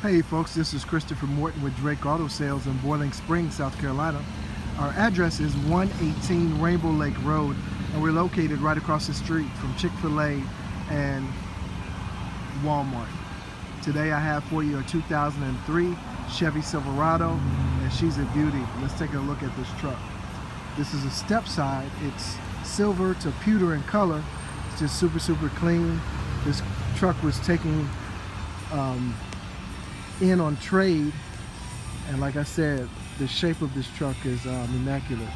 Hey folks, this is Christopher Morton with Drake Auto Sales in Boiling Springs, South Carolina. Our address is 118 Rainbow Lake Road, and we're located right across the street from Chick-fil-A and Walmart. Today I have for you a 2003 Chevy Silverado, and she's a beauty. Let's take a look at this truck. This is a Stepside. It's silver to pewter in color. It's just super clean. This truck was taken in on trade, and like I said, the shape of this truck is immaculate.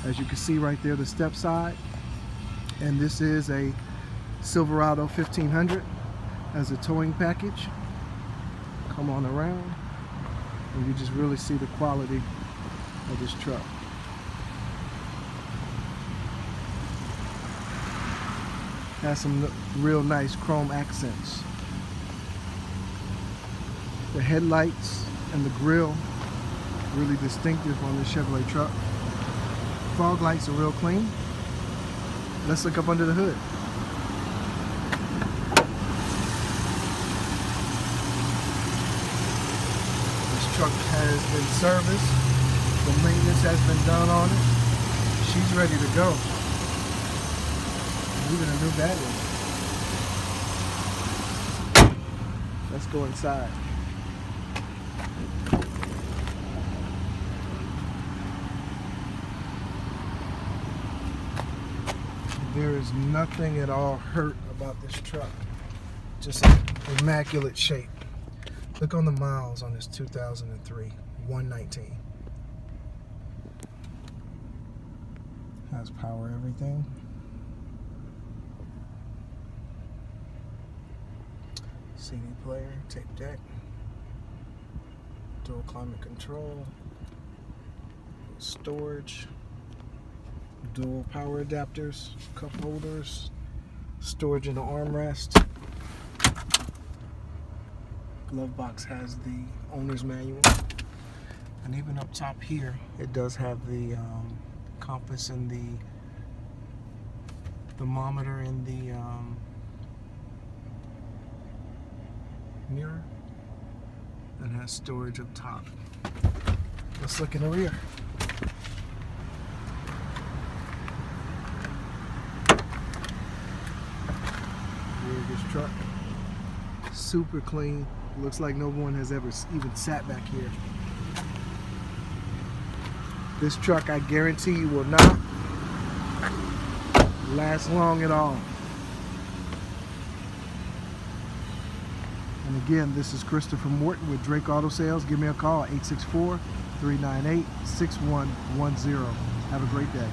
As you can see right there, the Stepside, and this is a Silverado 1500 as a towing package. Come on around and you just really see the quality of this truck. Has some real nice chrome accents. The headlights and the grille really distinctive on this Chevrolet truck. Fog lights are real clean. Let's look up under the hood. This truck has been serviced. The maintenance has been done on it. She's ready to go. Even a new battery. Let's go inside. There is nothing at all hurt about this truck. Just an immaculate shape. Look on the miles on this 2003, 119. Has power everything. CD player, tape deck, dual climate control, storage, dual power adapters, cup holders, storage in the armrest. Glove box has the owner's manual, and even up top here it does have the compass and the thermometer and the mirror, and has storage up top. Let's look in the rear. Rear of this truck, super clean. Looks like no one has ever even sat back here. This truck, I guarantee you, will not last long at all. And again, this is Christopher Morton with Drake Auto Sales. Give me a call, 864-398-6110. Have a great day.